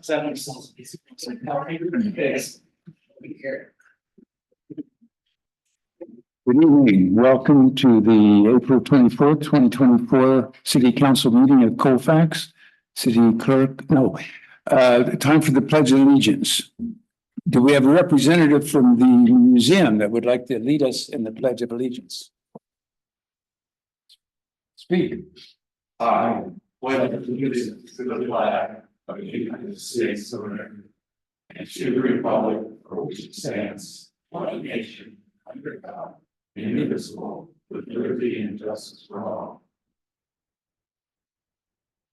Good evening. Welcome to the April 24th, 2024 City Council meeting at Colfax. City Clerk, time for the Pledge of Allegiance. Do we have a representative from the museum that would like to lead us in the Pledge of Allegiance? Speak. I pledge allegiance to the flag of the United States of America and to the republic for which it stands, one nation, under God, indivisible, with liberty and justice for all.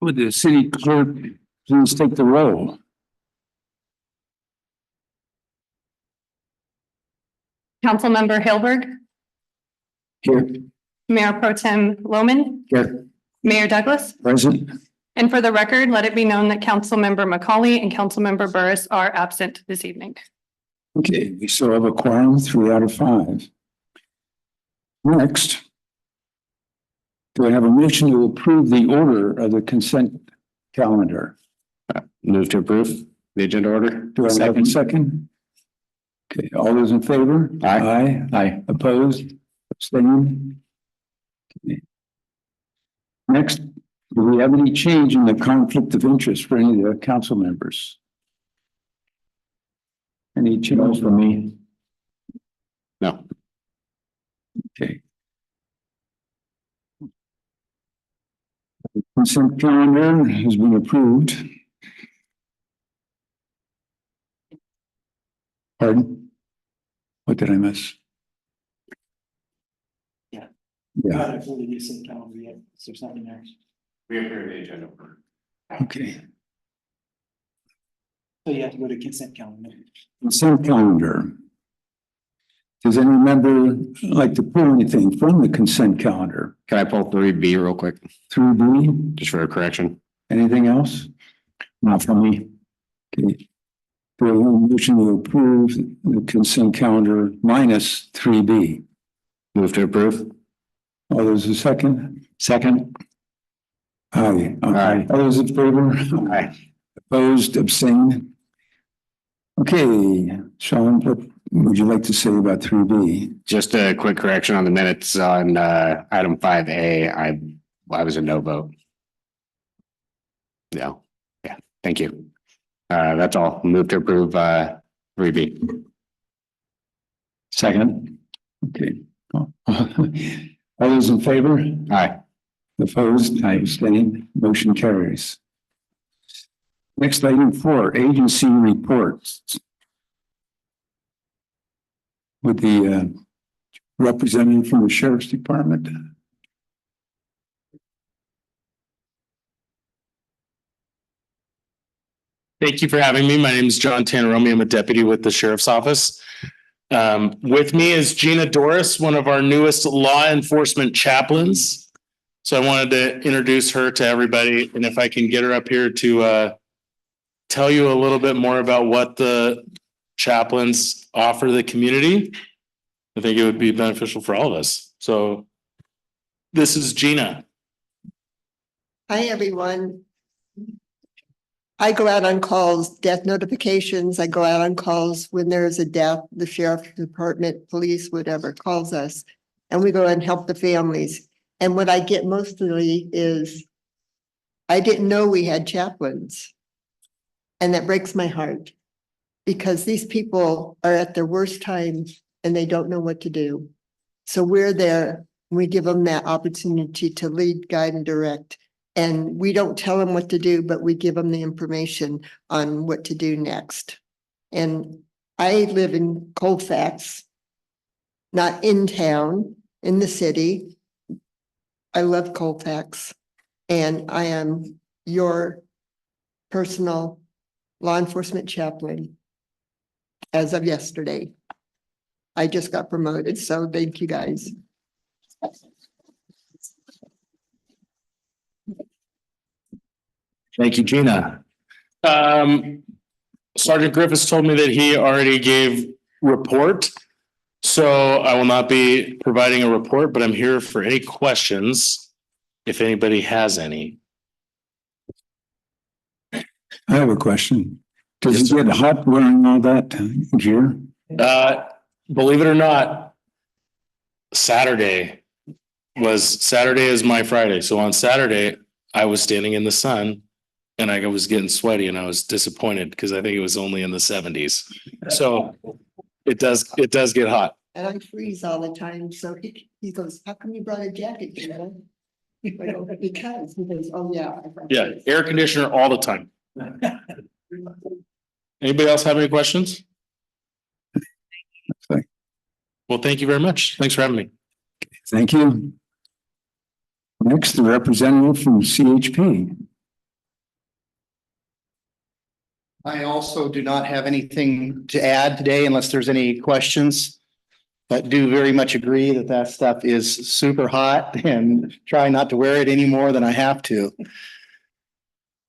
Would the city clerk please take the roll? Councilmember Hilberg, Here. Mayor Pro Tem Lohman, Here. Mayor Douglas. Present. And for the record, let it be known that Councilmember McCauley and Councilmember Burris are absent this evening. Okay, we still have a quorum, 3 out of 5. Next, do I have a motion to approve the order of the consent calendar? Move to approve the agenda order. Do I have a second? Okay, all those in favor? Aye. Aye. Opposed? Abstained? Okay. Next, do we have any change in the conflict of interest for any of the council members? Any change for me? No. Okay. The consent calendar has been approved. Pardon? What did I miss? Yeah. Yeah, Not fully decent calendar yet, so there's nothing there. We approve the agenda. okay. So you have to go to consent calendar. Consent calendar. Does any member like to pull anything from the consent calendar? Can I pull 3B real quick, 3B, just for a correction? anything else? Not from me. Okay. Do I have a motion to approve the consent calendar minus 3B? Move to approve. All those in second? Second. Aye. Aye. All those in favor? Aye. Opposed, abstained? Okay, Sean, what would you like to say about 3B? Just a quick correction on the minutes on item 5A. I was a no vote. No. Yeah, thank you. That's all. Move to approve 3B. Second. Okay. All those in favor? Aye. Opposed, I abstain. Motion carries. Next, item 4, agency reports. With the representative from the Sheriff's Department. Thank you for having me. My name is John Tanaromi. I'm a deputy with the Sheriff's Office. With me is Gina Doris, one of our newest law enforcement chaplains. So I wanted to introduce her to everybody, and if I can get her up here to tell you a little bit more about what the chaplains offer the community, I think it would be beneficial for all of us. So this is Gina. Hi, everyone. I go out on calls, death notifications. I go out on calls when there's a death, the sheriff's department, police, whatever calls us, and we go and help the families. And what I get mostly is, I didn't know we had chaplains. And that breaks my heart because these people are at their worst times and they don't know what to do. So we're there, and we give them that opportunity to lead, guide, and direct. And we don't tell them what to do, but we give them the information on what to do next. And I live in Colfax, not in town, in the city. I love Colfax, and I am your personal law enforcement chaplain as of yesterday. I just got promoted, so thank you guys. Thank you, Gina. Sergeant Griffiths told me that he already gave report. So I will not be providing a report, but I'm here for any questions if anybody has any. I have a question. Does Yes, it get hot wearing all that gear? Believe it or not, Saturday is my Friday. So on Saturday, I was standing in the sun and I was getting sweaty and I was disappointed because I think it was only in the 70s. So it does get hot. And I freeze all the time, so he goes, how come you brought a jacket, you know? I go, because, he goes, oh, yeah. Yeah, air conditioner all the time. Anybody else have any questions? Thank- Well, thank you very much. Thanks for having me. Thank you. Next, the representative from CHP. I also do not have anything to add today unless there's any questions. But do very much agree that that stuff is super hot and try not to wear it any more than I have to.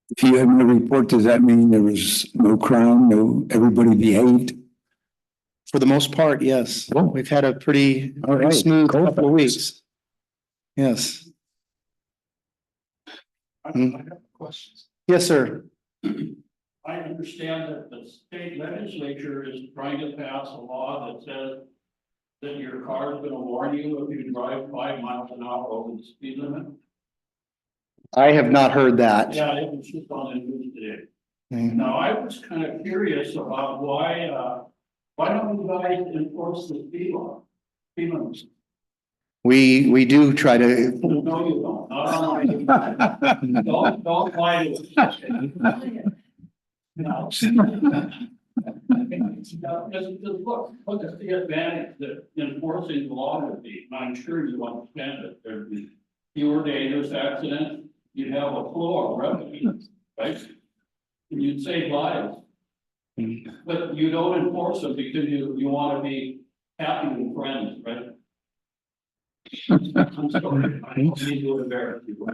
If you have no report, does that mean there was no crime, everybody behaved? For the most part, yes. Oh. We've had a pretty All right. smooth couple of Colfax. weeks. Yes. I have questions. Yes, sir. I understand that the state legislature is trying to pass a law that says that your car is gonna warn you if you drive 5 miles an hour over the speed limit. I have not heard that. Yeah, it was just on the news today. Mhm. Now, I was kind of curious about why don't you guys enforce the speed law? Speed limits? We do try to, No, you don't. Don't lie to us. No. Just look at the advantage that enforcing the law would be. I'm sure you understand that there'd be fewer dangerous accidents. You'd have a flow of revenue, right? And you'd save lives. But you don't enforce them because you want to be happy with friends, right? I'm sorry. I don't mean to embarrass you.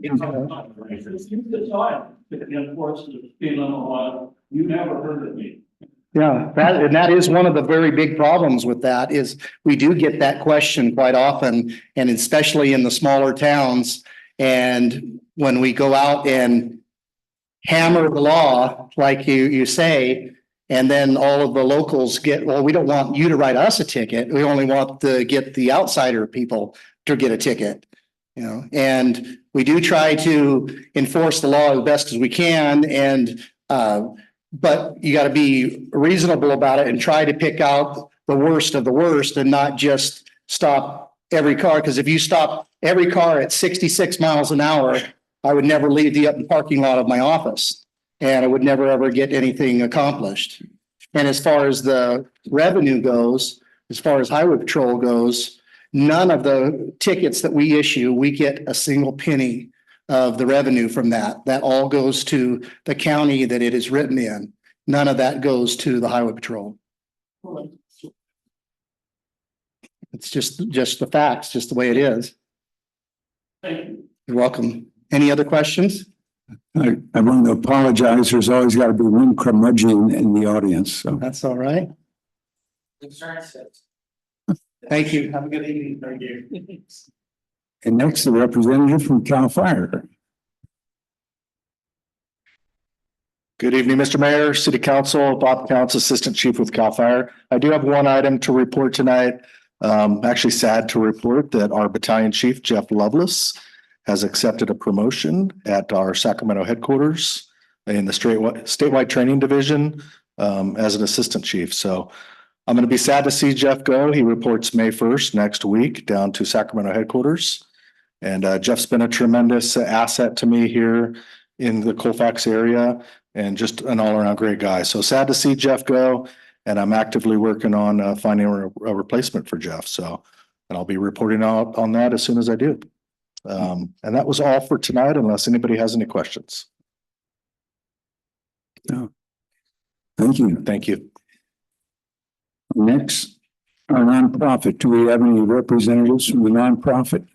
It's odd to enforce the speed limit law. You never heard of me. yeah, that is one of the very big problems with that is we do get that question quite often, and especially in the smaller towns. And when we go out and hammer the law, like you say, and then all of the locals get, well, we don't want you to write us a ticket. We only want to get the outsider people to get a ticket. You know, and we do try to enforce the law as best as we can, and but you got to be reasonable about it and try to pick out the worst of the worst and not just stop every car. Because if you stop every car at 66 miles an hour, I would never leave the parking lot of my office, and I would never ever get anything accomplished. And as far as the revenue goes, as far as highway patrol goes, none of the tickets that we issue, we get a single penny of the revenue from that. That all goes to the county that it is written in. None of that goes to the highway patrol. It's just the facts, just the way it is. Thank you. You're welcome. Any other questions? I want to apologize. There's always got to be one curmudgeon in the audience, so. That's all right. Thank you. Have a good evening. Thank you. And next, the representative from Cal Fire. Good evening, Mr. Mayor, City Council, Bob Counts, Assistant Chief with Cal Fire. I do have one item to report tonight. Actually sad to report that our battalion chief, Jeff Lovelace, has accepted a promotion at our Sacramento headquarters in the statewide training division as an assistant chief. So I'm going to be sad to see Jeff go. He reports May 1st next week down to Sacramento headquarters. And Jeff's been a tremendous asset to me here in the Colfax area and just an all around great guy. So sad to see Jeff go. And I'm actively working on finding a replacement for Jeff. So, and I'll be reporting out on that as soon as I do. And that was all for tonight, unless anybody has any questions. No. Thank you. Thank you. Next, our nonprofit. Do we have any representatives from the nonprofit?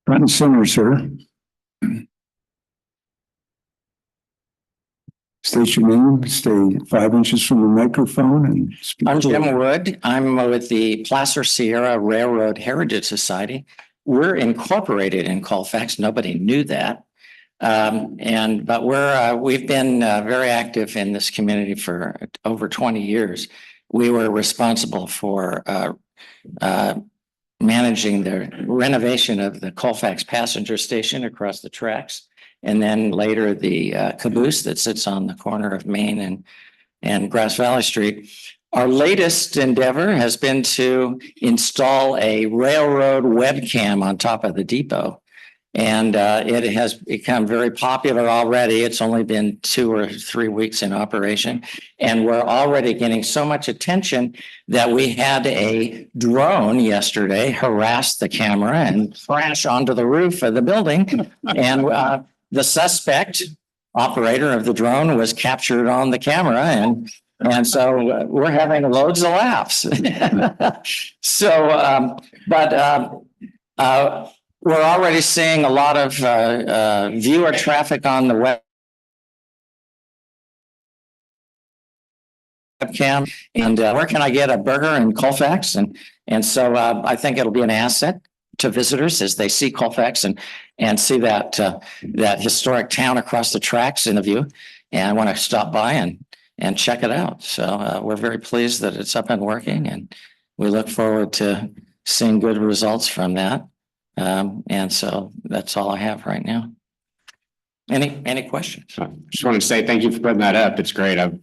Front and center, sir. State your name, stay 5 inches from the microphone and speak. I'm Jim clearly. Wood. I'm with the Placer Sierra Railroad Heritage Society. We're incorporated in Colfax. Nobody knew that. But we've been very active in this community for over 20 years. We were responsible for managing the renovation of the Colfax passenger station across the tracks. And then later the caboose that sits on the corner of Main and Grass Valley Street. Our latest endeavor has been to install a railroad webcam on top of the depot. And it has become very popular already. It's only been 2 or 3 weeks in operation. And we're already getting so much attention that we had a drone yesterday harass the camera and crash onto the roof of the building. And the suspect operator of the drone was captured on the camera. And so we're having loads of laughs. We're already seeing a lot of viewer traffic on the webcam. And where can I get a burger in Colfax? And so I think it'll be an asset to visitors as they see Colfax and see that historic town across the tracks in the view. And I want to stop by and check it out. So we're very pleased that it's up and working, and we look forward to seeing good results from that. And so that's all I have right now. Any questions? Just wanted to say thank you for putting that up. It's great. I've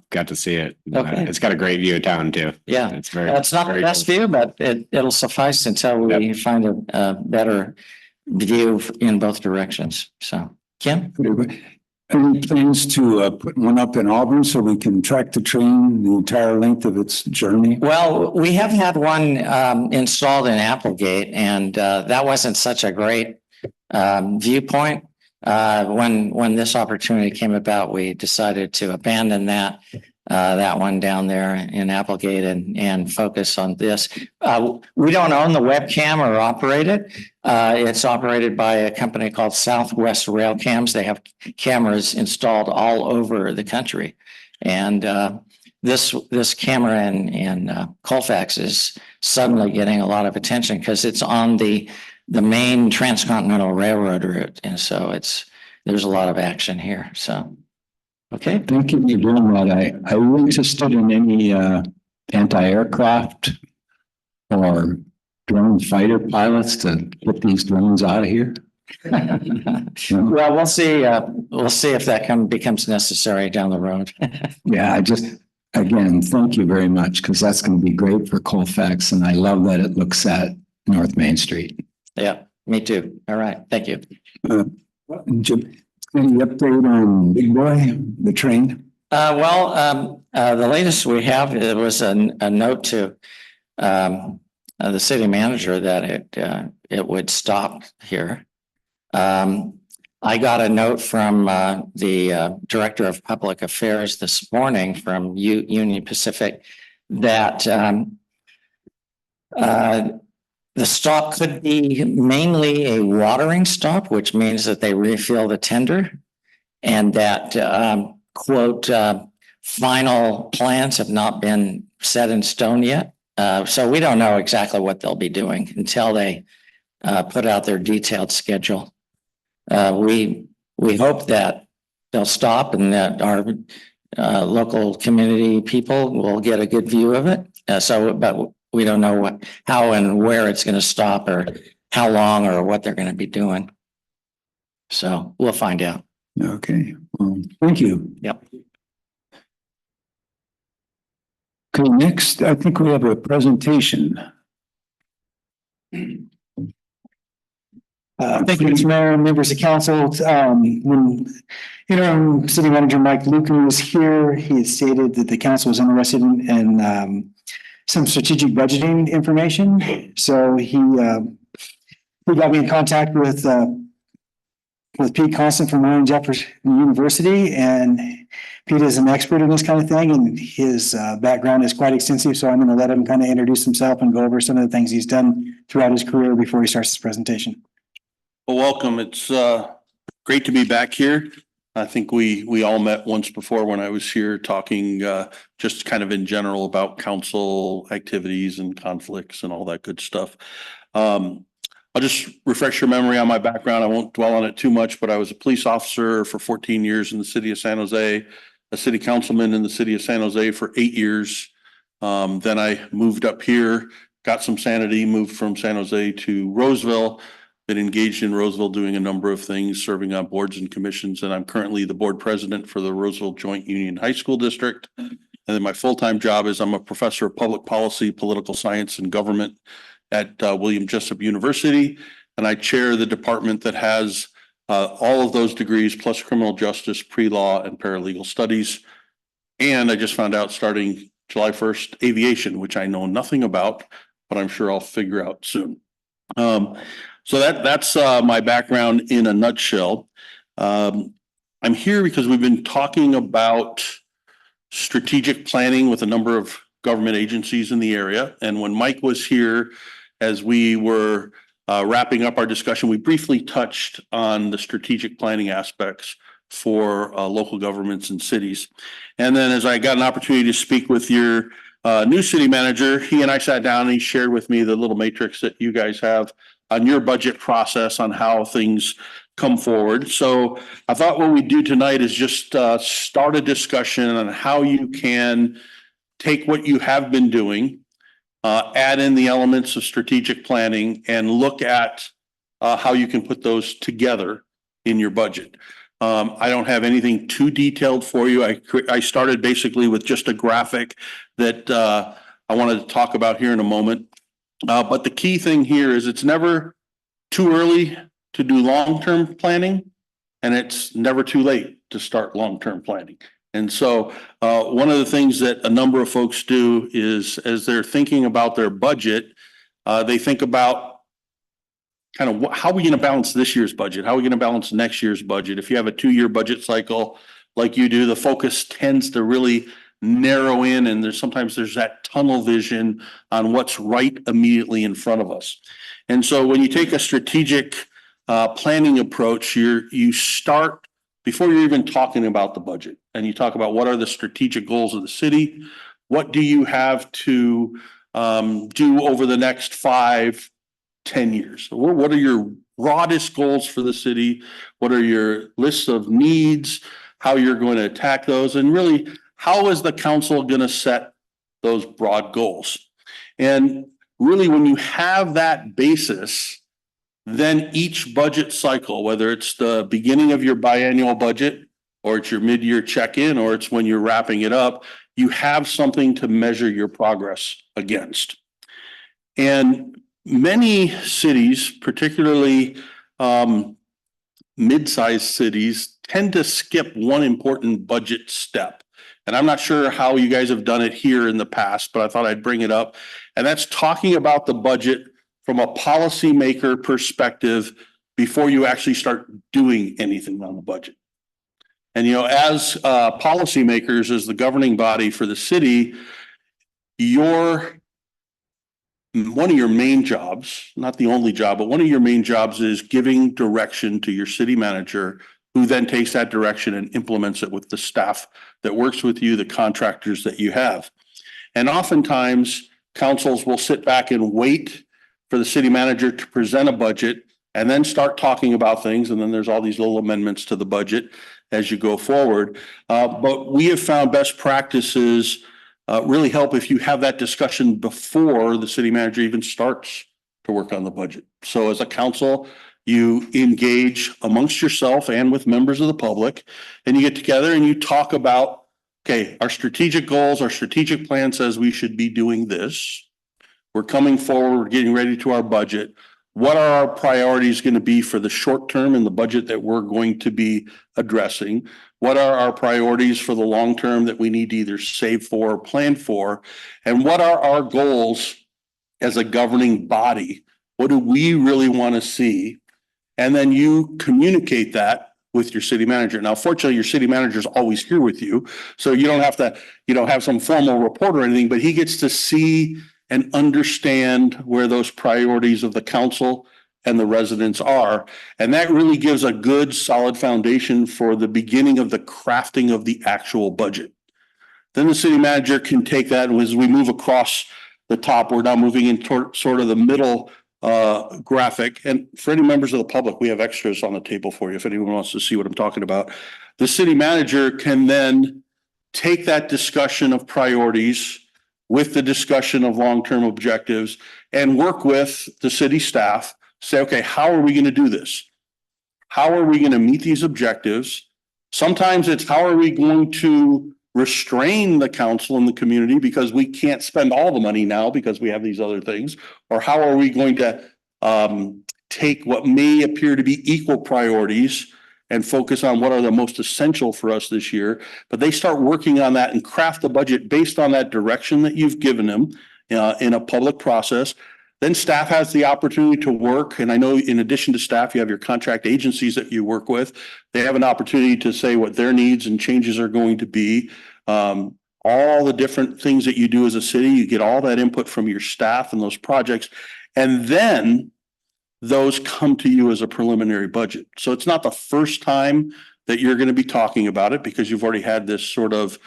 got to see it. Okay. It's got a great view of town too. Yeah, It's very. it's not the very best cool. view, but it'll suffice until we find a better view in both directions. So, Kim? Any plans to put one up in Auburn so we can track the train the entire length of its journey? Well, we have had one installed in Applegate, and that wasn't such a great viewpoint. When this opportunity came about, we decided to abandon that one down there in Applegate and focus on this. We don't own the webcam or operate it. It's operated by a company called Southwest Rail Cams. They have cameras installed all over the country. And this camera in Colfax is suddenly getting a lot of attention because it's on the main transcontinental railroad route. And so there's a lot of action here. So, okay. Thank you for doing that. Are you interested in any anti-aircraft or drone fighter pilots to get these drones out of here? Well, we'll see. We'll see if that becomes necessary down the road. Yeah, again, thank you very much, because that's going to be great for Colfax, and I love that it looks at North Main Street. Yeah, me too. All right. Thank you. Jim, any update on Big Boy, the train? The latest we have, it was a note to the city manager that it would stop here. I got a note from the director of public affairs this morning from Union Pacific that the stop could be mainly a watering stop, which means that they refill the tender, and that quote, final plans have not been set in stone yet. So we don't know exactly what they'll be doing until they put out their detailed schedule. We hope that they'll stop and that our local community people will get a good view of it. But we don't know how and where it's going to stop or how long or what they're going to be doing. So we'll find out. Okay, well, thank you. Yep. Okay, next, I think we have a presentation. Thank you, Mr. Mayor, members of council. When interim city manager Mike Lucan was here, he had stated that the council was interested in some strategic budgeting information. So he got me in contact with Pete Constant from Warren Jefferson University, and Pete is an expert in this kind of thing, and his background is quite extensive. So I'm going to let him kind of introduce himself and go over some of the things he's done throughout his career before he starts this presentation. Well, welcome. It's great to be back here. I think we all met once before when I was here talking just kind of in general about council activities and conflicts and all that good stuff. I'll just refresh your memory on my background. I won't dwell on it too much, but I was a police officer for 14 years in the city of San Jose, a city councilman in the city of San Jose for 8 years. Then I moved up here, got some sanity, moved from San Jose to Roseville, been engaged in Roseville doing a number of things, serving on boards and commissions, and I'm currently the board president for the Roseville Joint Union High School District. And then my full-time job is I'm a professor of public policy, political science, and government at William Jessup University, and I chair the department that has all of those degrees plus criminal justice, pre-law, and paralegal studies. And I just found out starting July 1st, aviation, which I know nothing about, but I'm sure I'll figure out soon. So that's my background in a nutshell. I'm here because we've been talking about strategic planning with a number of government agencies in the area. And when Mike was here, as we were wrapping up our discussion, we briefly touched on the strategic planning aspects for local governments and cities. And then as I got an opportunity to speak with your new city manager, he and I sat down and he shared with me the little matrix that you guys have on your budget process on how things come forward. So I thought what we'd do tonight is just start a discussion on how you can take what you have been doing, add in the elements of strategic planning, and look at how you can put those together in your budget. I don't have anything too detailed for you. I started basically with just a graphic that I wanted to talk about here in a moment. But the key thing here is it's never too early to do long-term planning, and it's never too late to start long-term planning. And so one of the things that a number of folks do is as they're thinking about their budget, they think about kind of how are we going to balance this year's budget? How are we going to balance next year's budget? If you have a 2-year budget cycle like you do, the focus tends to really narrow in, and sometimes there's that tunnel vision on what's right immediately in front of us. And so when you take a strategic planning approach, you start before you're even talking about the budget, and you talk about what are the strategic goals of the city, what do you have to do over the next 5, 10 years? What are your broadest goals for the city? What are your lists of needs? How you're going to attack those, and really, how is the council going to set those broad goals? And really, when you have that basis, then each budget cycle, whether it's the beginning of your biannual budget, or it's your mid-year check-in, or it's when you're wrapping it up, you have something to measure your progress against. And many cities, particularly mid-sized cities, tend to skip one important budget step. And I'm not sure how you guys have done it here in the past, but I thought I'd bring it up. And that's talking about the budget from a policymaker perspective before you actually start doing anything on the budget. And, as policymakers, as the governing body for the city, one of your main jobs, not the only job, but one of your main jobs is giving direction to your city manager, who then takes that direction and implements it with the staff that works with you, the contractors that you have. And oftentimes, councils will sit back and wait for the city manager to present a budget and then start talking about things. And then there's all these little amendments to the budget as you go forward. But we have found best practices really help if you have that discussion before the city manager even starts to work on the budget. So as a council, you engage amongst yourself and with members of the public, and you get together and you talk about, okay, our strategic goals, our strategic plan says we should be doing this. We're coming forward, we're getting ready to our budget. What are our priorities going to be for the short term in the budget that we're going to be addressing? What are our priorities for the long term that we need to either save for or plan for? And what are our goals as a governing body? What do we really want to see? And then you communicate that with your city manager. Now, fortunately, your city manager is always here with you, so you don't have to, have some formal report or anything, but he gets to see and understand where those priorities of the council and the residents are. And that really gives a good solid foundation for the beginning of the crafting of the actual budget. Then the city manager can take that, and as we move across the top, we're now moving in sort of the middle graphic. And for any members of the public, we have extras on the table for you if anyone wants to see what I'm talking about. The city manager can then take that discussion of priorities with the discussion of long-term objectives and work with the city staff, say, okay, how are we going to do this? How are we going to meet these objectives? Sometimes it's how are we going to restrain the council and the community because we can't spend all the money now because we have these other things, or how are we going to take what may appear to be equal priorities and focus on what are the most essential for us this year. But they start working on that and craft the budget based on that direction that you've given them in a public process. Then staff has the opportunity to work. And I know in addition to staff, you have your contract agencies that you work with. They have an opportunity to say what their needs and changes are going to be. All the different things that you do as a city, you get all that input from your staff and those projects. And then those come to you as a preliminary budget. So it's not the first time that you're going to be talking about it because you've already had this sort of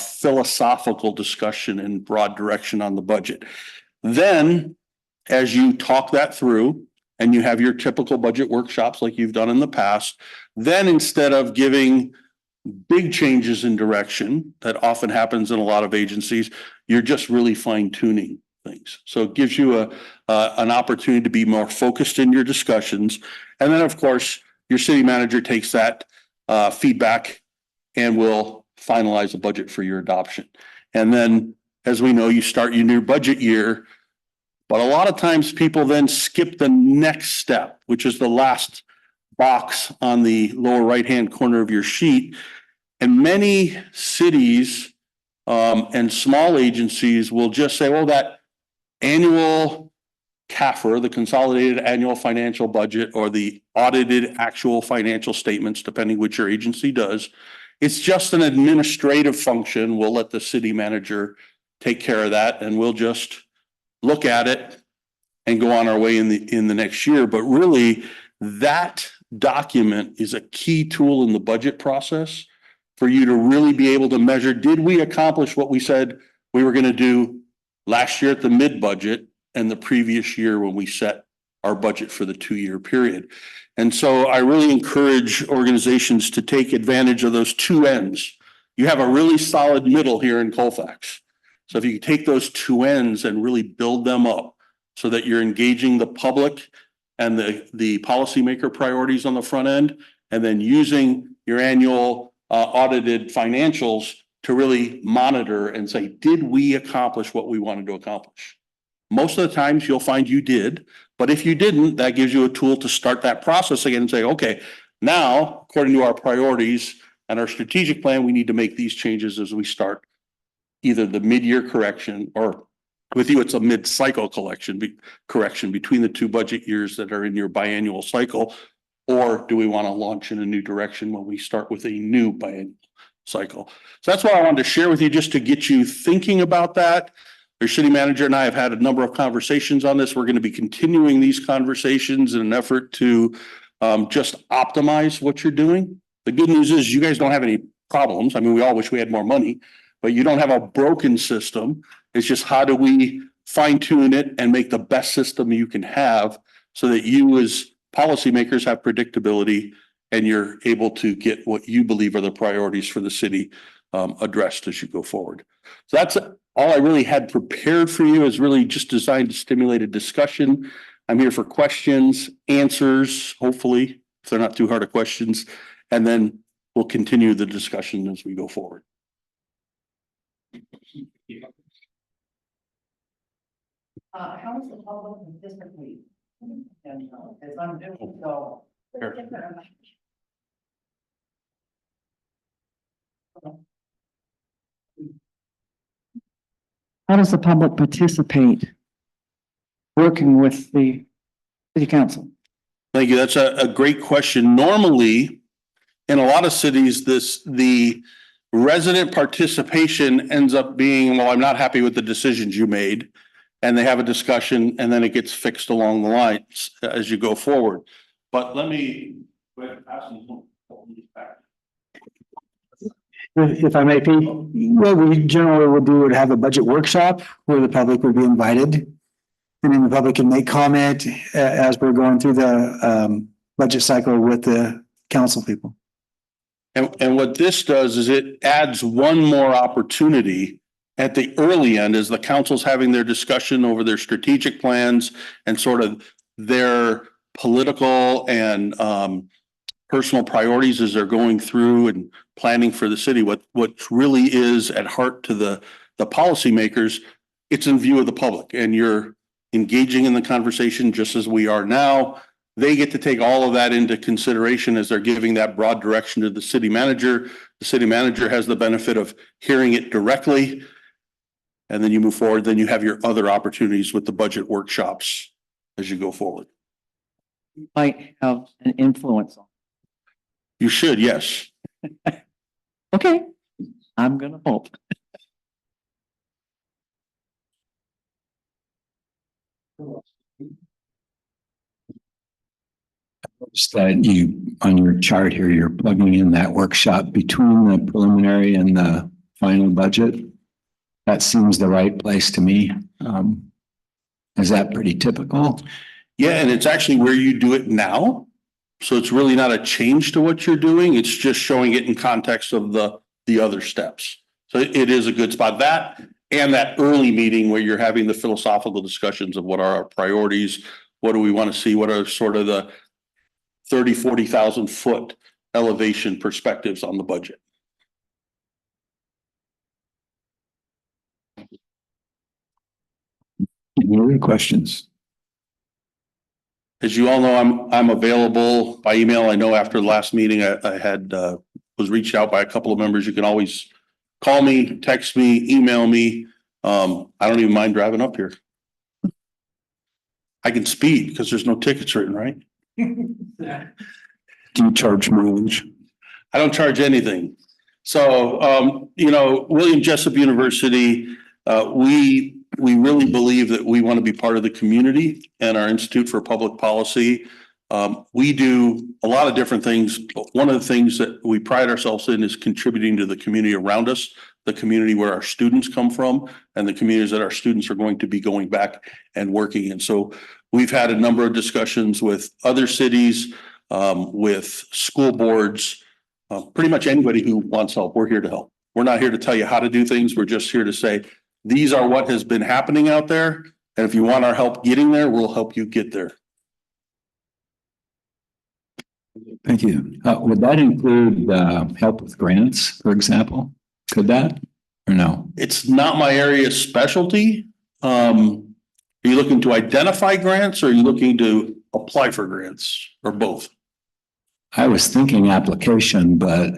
philosophical discussion and broad direction on the budget. Then as you talk that through and you have your typical budget workshops like you've done in the past, then instead of giving big changes in direction that often happens in a lot of agencies, you're just really fine tuning things. So it gives you an opportunity to be more focused in your discussions. And then of course, your city manager takes that feedback and will finalize a budget for your adoption. And then, as we know, you start your new budget year, but a lot of times people then skip the next step, which is the last box on the lower right-hand corner of your sheet. And many cities and small agencies will just say, well, that annual CAFR, the consolidated annual financial budget, or the audited actual financial statements, depending which your agency does, it's just an administrative function. We'll let the city manager take care of that, and we'll just look at it and go on our way in the next year. But really, that document is a key tool in the budget process for you to really be able to measure, did we accomplish what we said we were going to do last year at the mid-budget and the previous year when we set our budget for the 2-year period? And so I really encourage organizations to take advantage of those two ends. You have a really solid middle here in Colfax. So if you take those two ends and really build them up so that you're engaging the public and the policymaker priorities on the front end, and then using your annual audited financials to really monitor and say, did we accomplish what we wanted to accomplish? Most of the times you'll find you did, but if you didn't, that gives you a tool to start that process again and say, okay, now, according to our priorities and our strategic plan, we need to make these changes as we start either the mid-year correction, or with you, it's a mid-cycle correction between the two budget years that are in your biannual cycle. Or do we want to launch in a new direction when we start with a new biannual cycle? So that's what I wanted to share with you, just to get you thinking about that. Your city manager and I have had a number of conversations on this. We're going to be continuing these conversations in an effort to just optimize what you're doing. The good news is you guys don't have any problems. I mean, we all wish we had more money, but you don't have a broken system. It's just how do we fine tune it and make the best system you can have so that you as policymakers have predictability and you're able to get what you believe are the priorities for the city addressed as you go forward. So that's all I really had prepared for you, is really just designed to stimulate a discussion. I'm here for questions, answers, hopefully, if they're not too hard of questions, and then we'll continue the discussion as we go forward. How is the public participate? As I'm doing so. How does the public participate working with the city council? Thank you. That's a great question. Normally, in a lot of cities, the resident participation ends up being, well, I'm not happy with the decisions you made, and they have a discussion, and then it gets fixed along the lines as you go forward. But let me. If I may, Pete, what we generally would do would have a budget workshop where the public would be invited. And then the public can make comment as we're going through the budget cycle with the council people. And what this does is it adds one more opportunity at the early end as the council's having their discussion over their strategic plans and sort of their political and personal priorities as they're going through and planning for the city. What really is at heart to the policymakers, it's in view of the public, and you're engaging in the conversation just as we are now. They get to take all of that into consideration as they're giving that broad direction to the city manager. The city manager has the benefit of hearing it directly. And then you move forward, then you have your other opportunities with the budget workshops as you go forward. Might have an influence on. You should, yes. Okay, I'm gonna hope. Notice that you, on your chart here, you're plugging in that workshop between the preliminary and the final budget. That seems the right place to me. Is that pretty typical? Yeah, and it's actually where you do it now. So it's really not a change to what you're doing. It's just showing it in context of the other steps. So it is a good spot. That and that early meeting where you're having the philosophical discussions of what are our priorities, what do we want to see, what are sort of the 40,000 foot elevation perspectives on the budget. Any other questions? As you all know, I'm available by email. I know after the last meeting, I had was reached out by a couple of members. You can always call me, text me, email me. I don't even mind driving up here. I can speed because there's no tickets written, right? Do you charge mileage? I don't charge anything. So, William Jessup University, we really believe that we want to be part of the community, and our Institute for Public Policy. We do a lot of different things, but one of the things that we pride ourselves in is contributing to the community around us, the community where our students come from, and the communities that our students are going to be going back and working in. So we've had a number of discussions with other cities, with school boards, pretty much anybody who wants help. We're here to help. We're not here to tell you how to do things. We're just here to say, these are what has been happening out there. And if you want our help getting there, we'll help you get there. Thank you. Would that include help with grants, for example? Could that or no? It's not my area of specialty. Are you looking to identify grants, or are you looking to apply for grants, or both? I was thinking application, but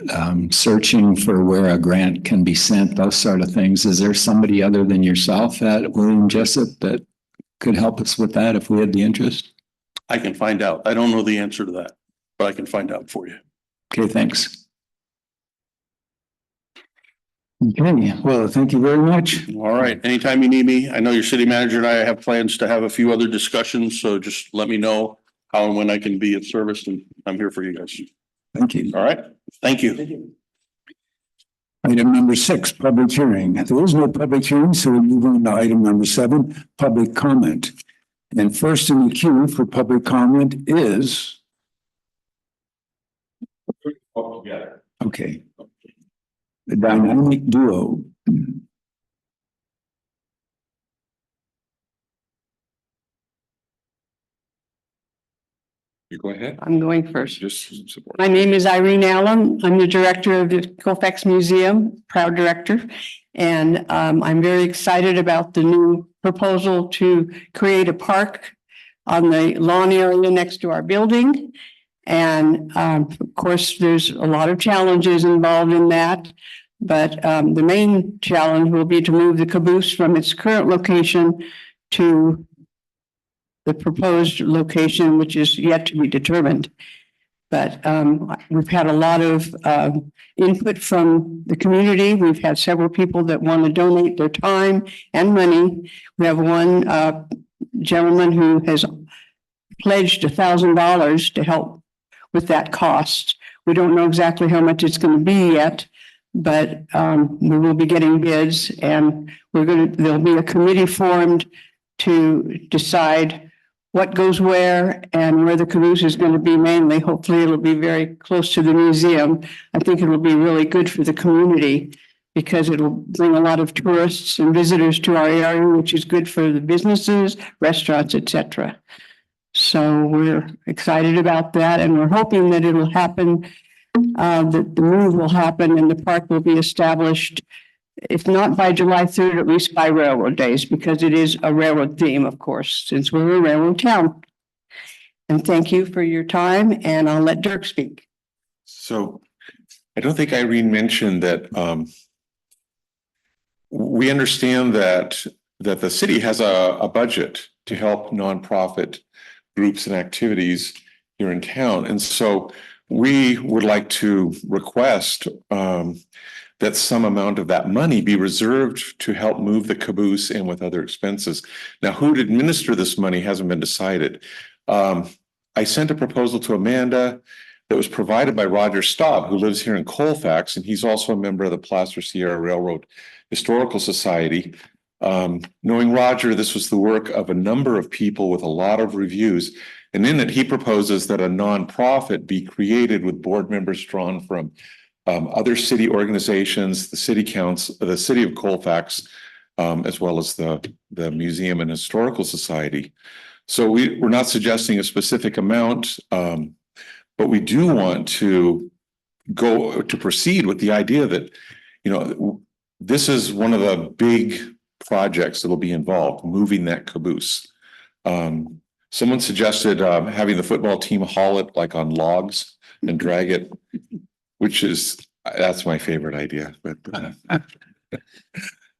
searching for where a grant can be sent, those sort of things. Is there somebody other than yourself at William Jessup that could help us with that if we had the interest? I can find out. I don't know the answer to that, but I can find out for you. Okay, thanks. Okay, well, thank you very much. All right. Anytime you need me, I know your city manager and I have plans to have a few other discussions, so just let me know how and when I can be of service, and I'm here for you guys. Thank you. All right. Thank you. Item number 6, public hearing. There is no public hearing, so we move on to item number 7, public comment. And first in the queue for public comment is. Okay. The dynamic duo. You go ahead. I'm going first. Just support. My name is Irene Allen. I'm the director of the Colfax Museum, proud director. And I'm very excited about the new proposal to create a park on the lawn area next to our building. And of course, there's a lot of challenges involved in that. But the main challenge will be to move the caboose from its current location to the proposed location, which is yet to be determined. But we've had a lot of input from the community. We've had several people that want to donate their time and money. We have one gentleman who has pledged $1,000 to help with that cost. We don't know exactly how much it's going to be yet, but we will be getting bids, and there'll be a committee formed to decide what goes where and where the caboose is going to be mainly. Hopefully it'll be very close to the museum. I think it will be really good for the community because it'll bring a lot of tourists and visitors to our area, which is good for the businesses, restaurants, etc. So we're excited about that, and we're hoping that it'll happen, that the move will happen and the park will be established, if not by July 3rd, at least by railroad days, because it is a railroad theme, of course, since we're a railroad town. And thank you for your time, and I'll let Dirk speak. So I don't think Irene mentioned that we understand that the city has a budget to help nonprofit groups and activities here in town. And so we would like to request that some amount of that money be reserved to help move the caboose in with other expenses. Now, who to administer this money hasn't been decided. I sent a proposal to Amanda that was provided by Roger Staub, who lives here in Colfax, and he's also a member of the Placer Sierra Railroad Historical Society. Knowing Roger, this was the work of a number of people with a lot of reviews. And in it, he proposes that a nonprofit be created with board members drawn from other city organizations, the city council, the city of Colfax, as well as the Museum and Historical Society. So we're not suggesting a specific amount, but we do want to proceed with the idea that, you know, this is one of the big projects that will be involved, moving that caboose. Someone suggested having the football team haul it like on logs and drag it, that's my favorite idea. But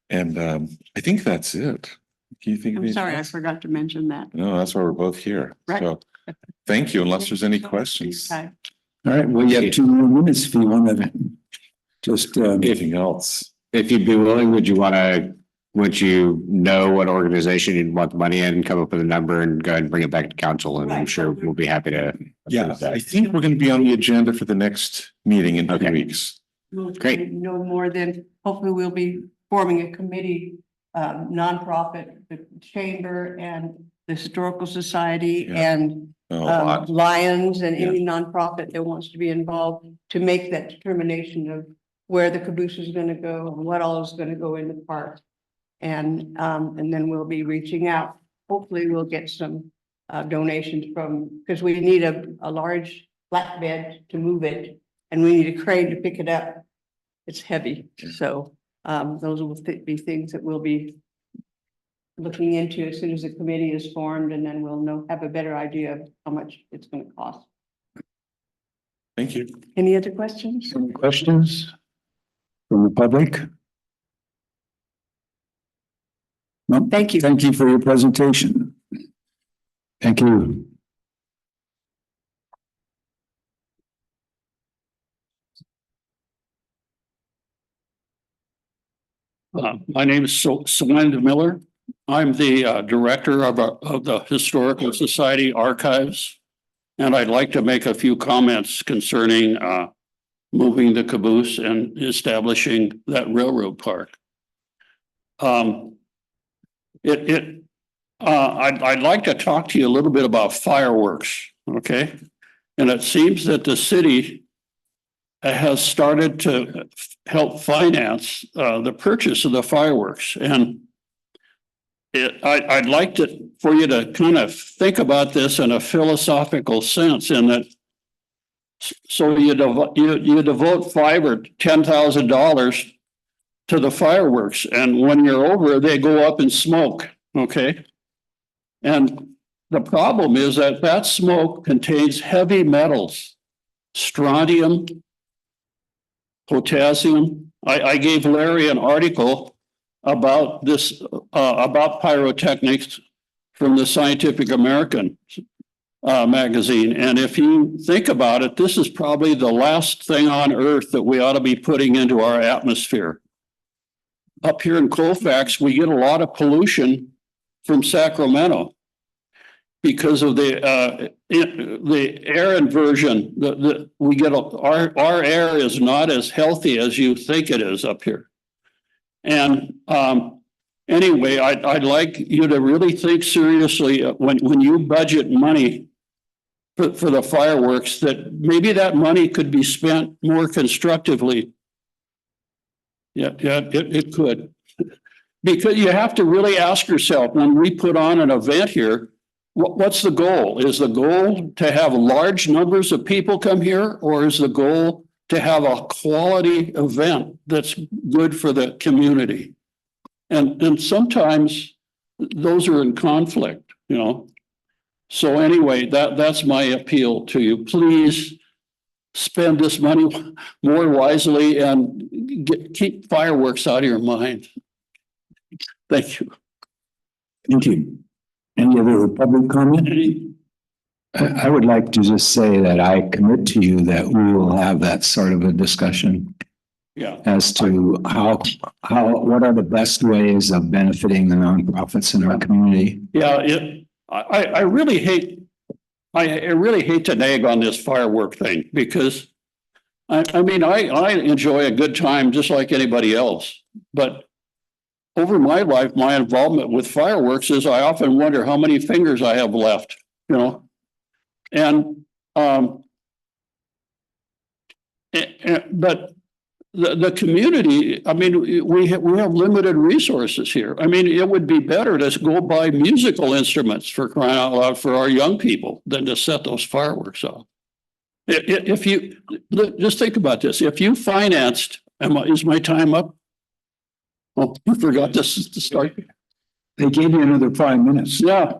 and I think that's it. Can you think of I'm sorry, I anything else? forgot to mention that. No, that's why we're both here. Right. So thank you, unless there's any questions. Okay. All right, well, you have 2 more minutes if you want to just, Anything else? If you'd be willing, would you know what organization you'd want the money in, come up with a number and go ahead and bring it back to council? And I'm sure we'll be happy to. Yeah, I think we're going to be on the agenda for the next meeting in 2 weeks. Great. No more than, hopefully we'll be forming a committee, nonprofit, the chamber and the Historical Society Yeah. and A lot. Lions and any nonprofit that wants to be involved to make that determination of where the caboose is going to go and what all is going to go in the park. And then we'll be reaching out. Hopefully we'll get some donations because we need a large flatbed to move it, and we need a crane to pick it up. It's heavy. So those will be things that we'll be looking into as soon as the committee is formed, and then we'll have a better idea of how much it's going to cost. Thank you. Any other questions? any questions from the public? No? Thank you. Thank you for your presentation. Thank you. My name is Solinda Miller. I'm the director of the Historical Society Archives. And I'd like to make a few comments concerning moving the caboose and establishing that railroad park. I'd like to talk to you a little bit about fireworks, okay? And it seems that the city has started to help finance the purchase of the fireworks. And I'd like for you to kind of think about this in a philosophical sense, in that so you devote $5,000 or $10,000 to the fireworks, and when you're over, they go up in smoke, okay? And the problem is that smoke contains heavy metals, strontium, potassium. I gave Larry an article about this, about pyrotechnics from the Scientific American. magazine. And if you think about it, this is probably the last thing on earth that we ought to be putting into our atmosphere. Up here in Colfax, we get a lot of pollution from Sacramento because of the air inversion. We get our air is not as healthy as you think it is up here. And anyway, I'd like you to really think seriously when you budget money for the fireworks, that maybe that money could be spent more constructively. Yeah, it could. Because you have to really ask yourself, when we put on an event here, what's the goal? Is the goal to have large numbers of people come here, or is the goal to have a quality event that's good for the community? And sometimes those are in conflict, you know. So anyway, that's my appeal to you. Please spend this money more wisely and keep fireworks out of your mind. Thank you. Thank you. Any other public comment? I would like to just say that I commit to you that we will have that sort of a discussion. Yeah. As to what are the best ways of benefiting the nonprofits in our community. Yeah, I really hate to nag on this firework thing, because I mean, I enjoy a good time just like anybody else. But over my life, my involvement with fireworks is I often wonder how many fingers I have left, you know. And but the community, I mean, we have limited resources here. I mean, it would be better to go buy musical instruments, for crying out loud, for our young people than to set those fireworks off. If you just think about this, if you financed, is my time up? Oh, you forgot to start. They gave you another 5 minutes. Yeah.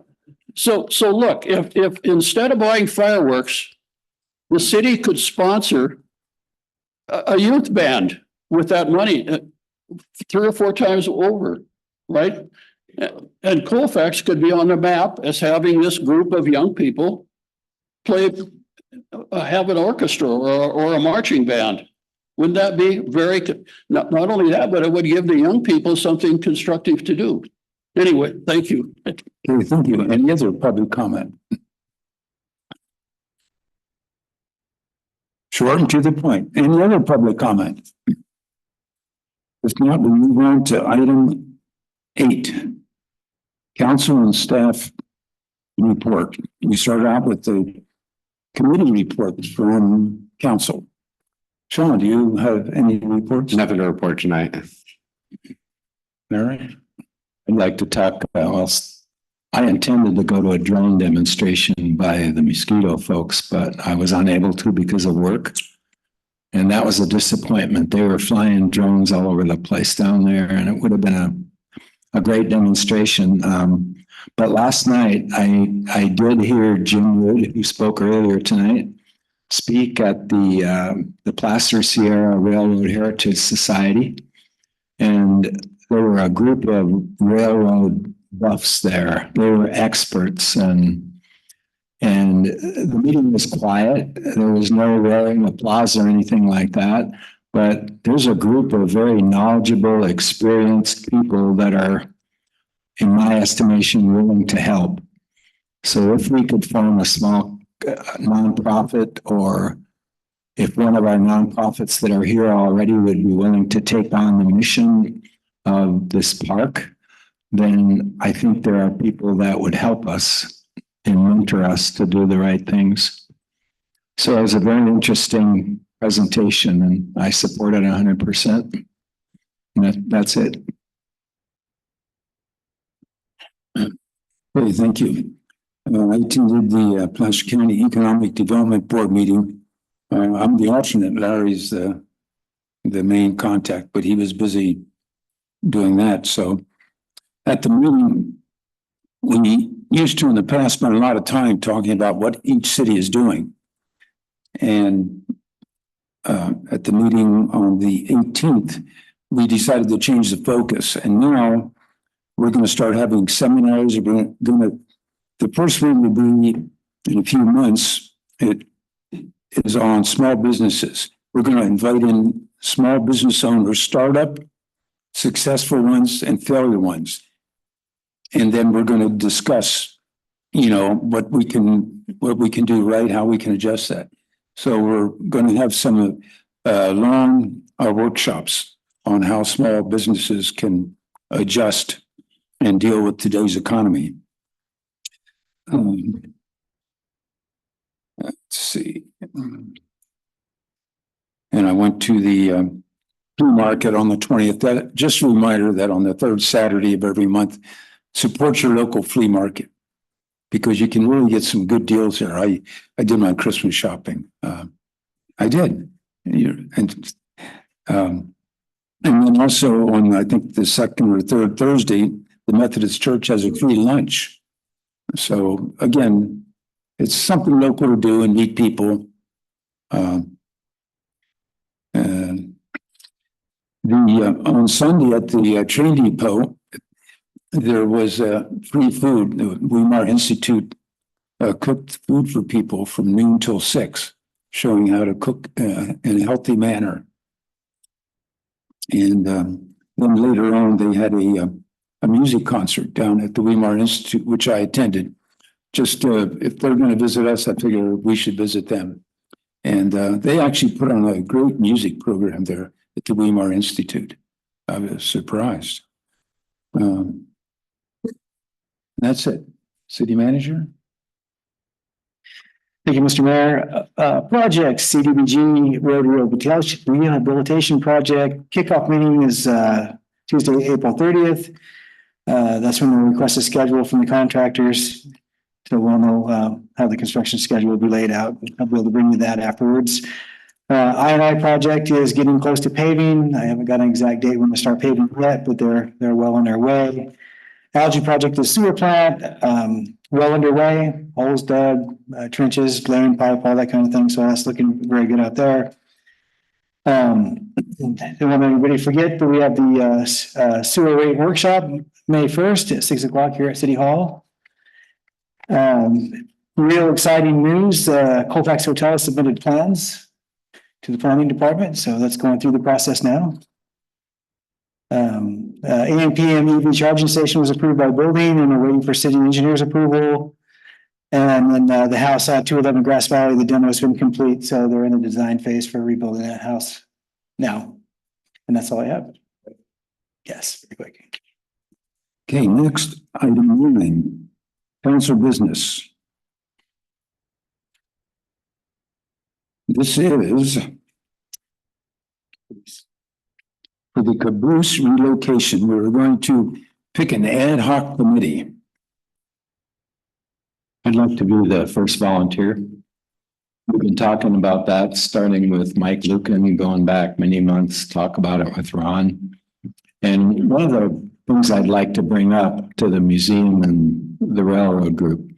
So look, if instead of buying fireworks, the city could sponsor a youth band with that money 3 or 4 times over, right? And Colfax could be on the map as having this group of young people play, have an orchestra or a marching band. Wouldn't that be very, not only that, but it would give the young people something constructive to do. Anyway, thank you. Okay, thank you. Any other public comment? Short and to the point. Any other public comment? If not, we move on to item 8. Council and staff report. We start out with the committee reports from council. Sean, do you have any reports? Nothing to report tonight. All right. I'd like to talk about, I intended to go to a drone demonstration by the mosquito folks, but I was unable to because of work. And that was a disappointment. They were flying drones all over the place down there, and it would have been a great demonstration. But last night, I did hear Jim Wood, who spoke earlier tonight, speak at the Placer Sierra Railroad Heritage Society. And there were a group of railroad buffs there. They were experts, and the meeting was quiet. There was no roaring applause or anything like that. But there's a group of very knowledgeable, experienced people that are, in my estimation, willing to help. So if we could form a small nonprofit, or if one of our nonprofits that are here already would be willing to take on the mission of this park, then I think there are people that would help us and mentor us to do the right things. So it was a very interesting presentation, and I support it 100%. And that's it. Okay, thank you. I attended the Placer County Economic Development Board meeting. I'm the alternate. Larry's the main contact, but he was busy doing that. So at the meeting, we used to in the past spend a lot of time talking about what each city is doing. And at the meeting on the 18th, we decided to change the focus. And now we're going to start having seminars. The first one will be in a few months, it is on small businesses. We're going to invite in small business owners, startup, successful ones and failure ones. And then we're going to discuss, what we can do right, how we can adjust that. So we're going to have some long workshops on how small businesses can adjust and deal with today's economy. Let's see. And I went to the flea market on the 20th. That just a reminder that on the third Saturday of every month, support your local flea market because you can really get some good deals there. I did my Christmas shopping. I did. And then also on, I think the second or third Thursday, the Methodist Church has a free lunch. So again, it's something local to do and meet people. On Sunday at the train depot, there was free food. The Weimar Institute cooked food for people from noon till 6, showing how to cook in a healthy manner. And then later on, they had a music concert down at the Weimar Institute, which I attended. Just if they're going to visit us, I figure we should visit them. And they actually put on a great music program there at the Weimar Institute. I was surprised. That's it. City Manager? Thank you, Mr. Mayor. Project CDBG Road Rehabilitation Project. Kickoff meeting is Tuesday, April 30th. That's when the request is scheduled from the contractors. So we'll know how the construction schedule will be laid out. I'll be able to bring you that afterwards. I&I project is getting close to paving. I haven't got an exact date when to start paving yet, but they're well on their way. Algae project is sewer plant, well underway. Holes dug, trenches, laying pipe, all that kind of thing. So that's looking very good out there. Don't want anybody to forget, but we have the sewer rate workshop May 1st at 6 o'clock here at City Hall. Real exciting news. Colfax Hotel submitted plans to the planning department. So that's going through the process now. AMPM EV charging station was approved by building and we're waiting for city engineers approval. And then the house at 211 Grass Valley, the demo has been complete. So they're in the design phase for rebuilding that house now. And that's all I have. Yes, very quick. Okay, next item 9, council business. This is for the caboose relocation. We're going to pick an ad hoc committee. I'd like to be the first volunteer. We've been talking about that, starting with Mike Lucan, going back many months, talk about it with Ron. And one of the things I'd like to bring up to the museum and the railroad group,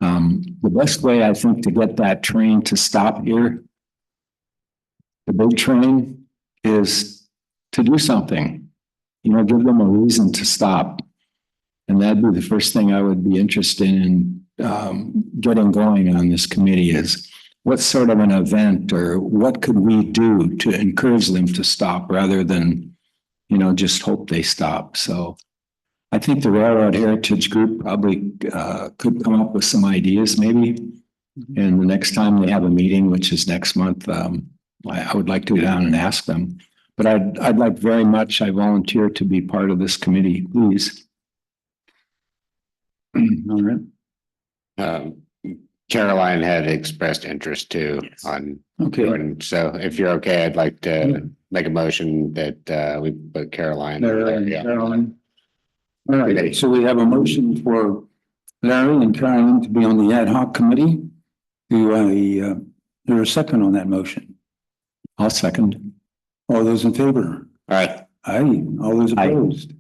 the best way I think to get that train to stop here, the big train, is to do something, give them a reason to stop. And that'd be the first thing I would be interested in getting going on this committee is what sort of an event or what could we do to encourage them to stop rather than, just hope they stop. So I think the Railroad Heritage Group probably could come up with some ideas maybe. And the next time they have a meeting, which is next month, I would like to go down and ask them. But I'd like very much, I volunteer to be part of this committee, please. All right. Caroline had expressed interest too on. Okay. Jordan. So if you're okay, I'd like to make a motion that we put Caroline. Caroline. All right, so we have a motion for Larry and Caroline to be on the ad hoc committee. Do I hear a second on that motion? I'll second. All those in favor? Aye. Aye. All those opposed?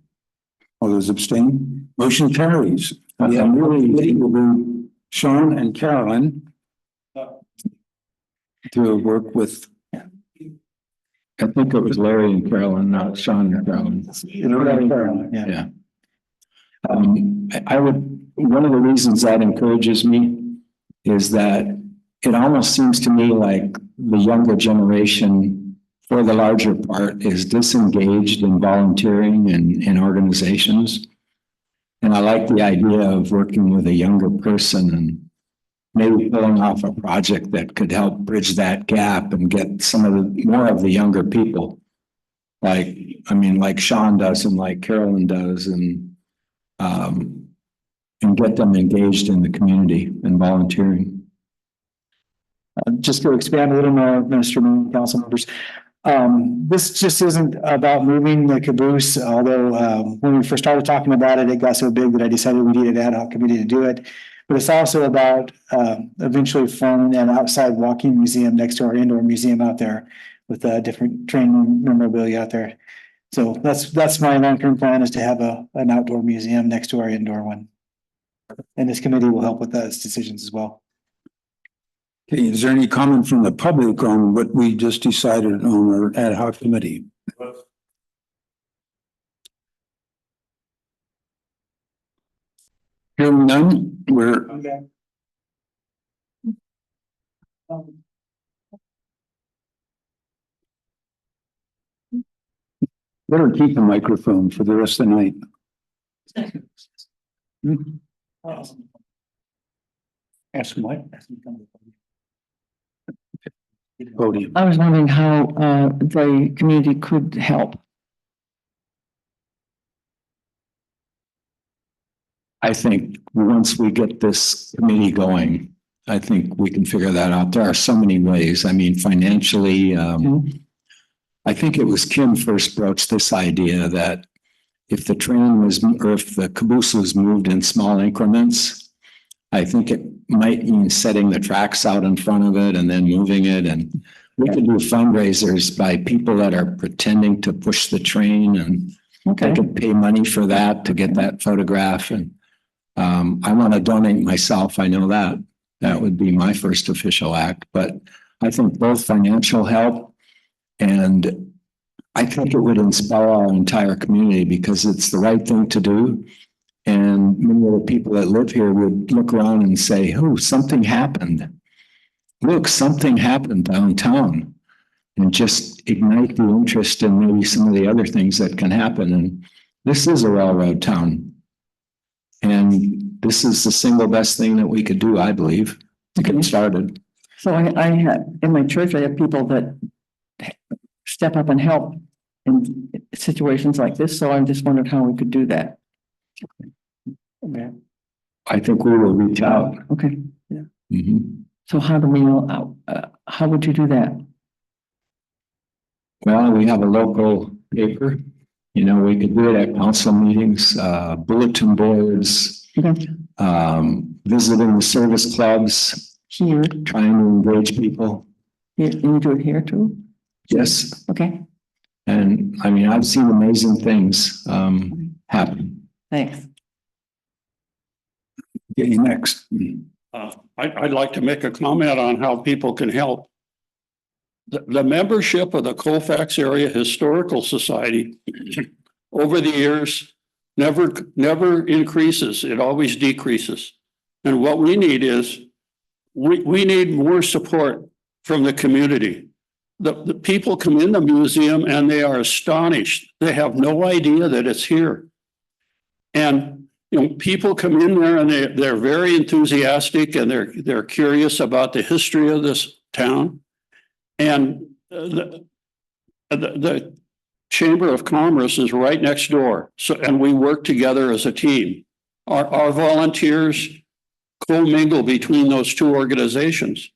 All those abstain? Motion carries. We have really will be Sean and Carolyn to work with. I think it was Larry and Carolyn, not Sean and Carolyn. Yeah. One of the reasons that encourages me is that it almost seems to me like the younger generation, for the larger part, is disengaged in volunteering and in organizations. And I like the idea of working with a younger person and maybe pulling off a project that could help bridge that gap and get some of the more of the younger people. Like Sean does and like Carolyn does, and get them engaged in the community and volunteering. Just to expand a little more, Mr. Mayor and council members. This just isn't about moving the caboose, although when we first started talking about it, it got so big that I decided we needed an ad hoc committee to do it. But it's also about eventually forming an outside walking museum next to our indoor museum out there with different train memorabilia out there. So that's my long-term plan, is to have an outdoor museum next to our indoor one. And this committee will help with those decisions as well. Okay, is there any comment from the public on what we just decided on our ad hoc committee? Hearing none, we're better keep the microphone for the rest of the night. Ask what? Podium. I was wondering how the community could help. I think once we get this committee going, I think we can figure that out. There are so many ways. I mean, financially, I think it was Kim first broached this idea that if the train was, or if the caboose was moved in small increments, I think it might mean setting the tracks out in front of it and then moving it. And we could do fundraisers by people that are pretending to push the train, and they could pay money for that to get that photograph. And I want to donate myself. I know that would be my first official act, but I think both financial help, and I think it would inspire our entire community because it's the right thing to do. And many of the people that live here would look around and say, oh, something happened. Look, something happened downtown, and just ignite the interest in maybe some of the other things that can happen. And this is a railroad town. And this is the single best thing that we could do, I believe, to get started. So I have, in my church, I have people that step up and help in situations like this. So I just wondered how we could do that. Okay. I think we will reach out. Okay. Yeah. Mm-hmm. So how do we know, how would you do that? Well, we have a local paper. You know, we could do it at council meetings, bulletin boards, visiting the service clubs, here, trying to engage people. You do it here too? Yes. Okay. And I mean, I've seen amazing things happen. Thanks. Get you next. I'd like to make a comment on how people can help. The membership of the Colfax Area Historical Society over the years never increases. It always decreases. And what we need is we need more support from the community. The people come in the museum and they are astonished. They have no idea that it's here. And you know, people come in there and they're very enthusiastic and they're curious about the history of this town. And the Chamber of Commerce is right next door. So, and we work together as a team. Our volunteers commingle between those two organizations.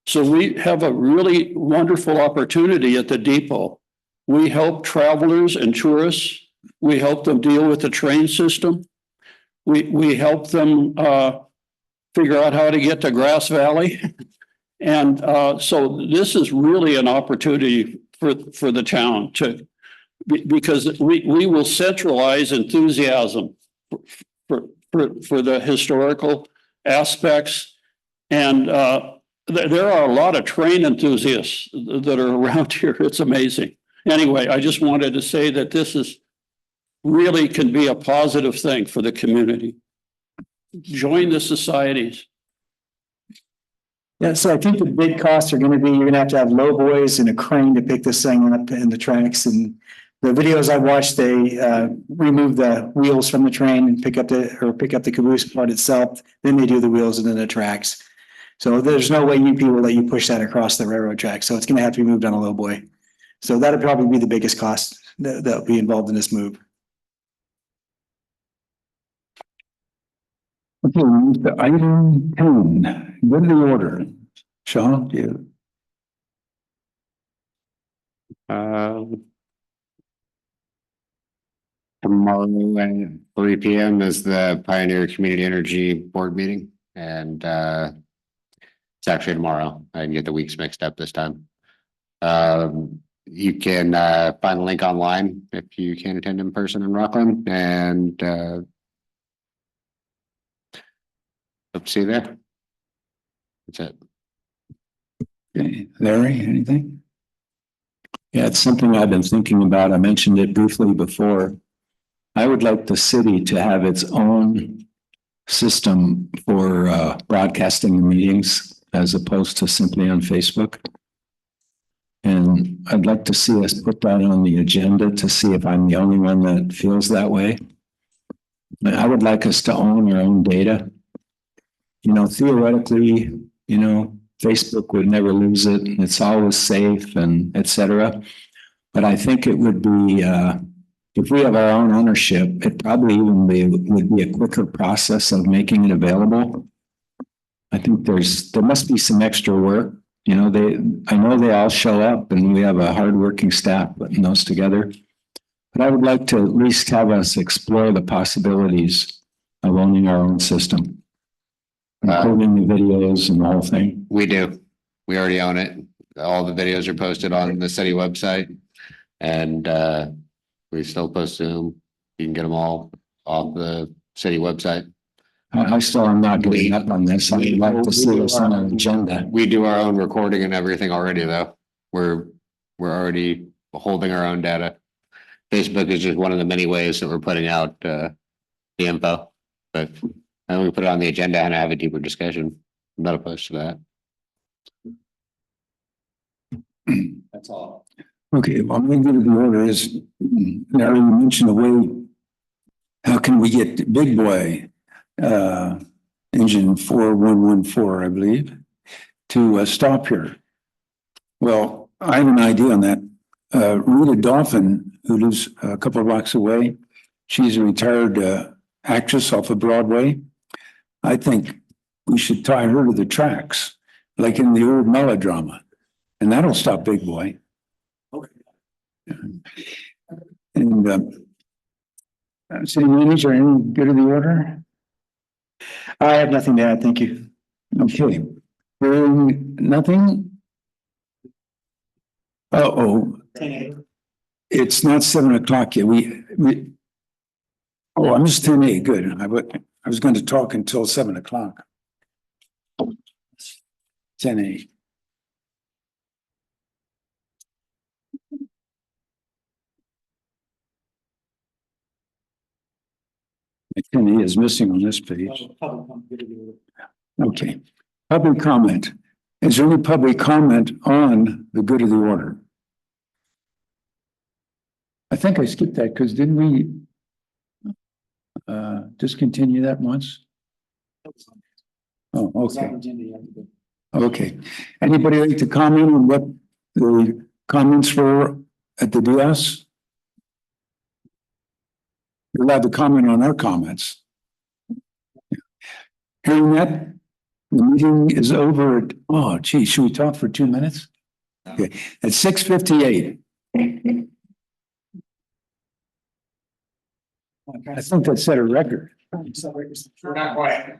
So we have a really wonderful opportunity at the depot. We help travelers and tourists. We help them deal with the train system. We help them figure out how to get to Grass Valley. And so this is really an opportunity for the town because we will centralize enthusiasm for the historical aspects. And there are a lot of train enthusiasts that are around here. It's amazing. Anyway, I just wanted to say that this is really can be a positive thing for the community. Join the societies. Yeah, so I think the big costs are gonna be, you're gonna have low boys and a crane to pick this thing up in the tracks. And the videos I watched, they remove the wheels from the train and pick up the caboose part itself. Then they do the wheels and then the tracks. So there's no way UP will let you push that across the railroad track. So it's gonna have to be moved on a low boy. So that'll probably be the biggest cost that'll be involved in this move. Okay, we move to item 10, go to the order. Sean, do you? Tomorrow at 3 p.m. is the Pioneer Community Energy Board meeting, and it's actually tomorrow. I can get the weeks mixed up this time. You can find the link online if you can't attend in person in Rockland, and hope to see you there. That's it. Okay, Larry, anything? Yeah, it's something I've been thinking about. I mentioned it briefly before. I would like the city to have its own system for broadcasting the meetings as opposed to simply on Facebook. And I'd like to see us put that on the agenda to see if I'm the only one that feels that way. I would like us to own our own data. You know, theoretically, you know, Facebook would never lose it. It's always safe and et cetera. But I think it would be, if we have our own ownership, it probably even would be a quicker process of making it available. I think there must be some extra work. You know, I know they all show up and we have a hardworking staff putting those together. But I would like to at least have us explore the possibilities of owning our own system, including the videos and the whole thing. We do. We already own it. All the videos are posted on the city website, and we still post them. You can get them all off the city website. I still am not getting up on this. I'd like to see us on an agenda. We do our own recording and everything already, though. We're already holding our own data. Facebook is just one of the many ways that we're putting out the info, but and we put it on the agenda and have a deeper discussion. I'm not opposed to that. That's all. Okay, well, I'm going to go to the order is, Larry, you mentioned a way, how can we get Big Boy, engine 4114, I believe, to stop here? Well, I have an idea on that. Rita Dolphin, who lives a couple of blocks away, she's a retired actress off of Broadway. I think we should tie her to the tracks, like in the old melodrama, and that'll stop Big Boy. And city manager, any good of the order? I have nothing to add. Thank you. Okay, hearing nothing. It's not 7 o'clock yet. Oh, I'm just 10:08. Good. I was going to talk until 7 o'clock. 10:08. McKinney is missing on this page. Okay, public comment. Is there any public comment on the good of the order? I think I skipped that because didn't we discontinue that once? Oh, okay. Okay. Anybody like to comment on what the comments were at the DS? You're allowed to comment on our comments. Hearing that, the meeting is over at, oh gee, should we talk for 2 minutes? Okay, at 6:58. I think that set a record. We're not quiet.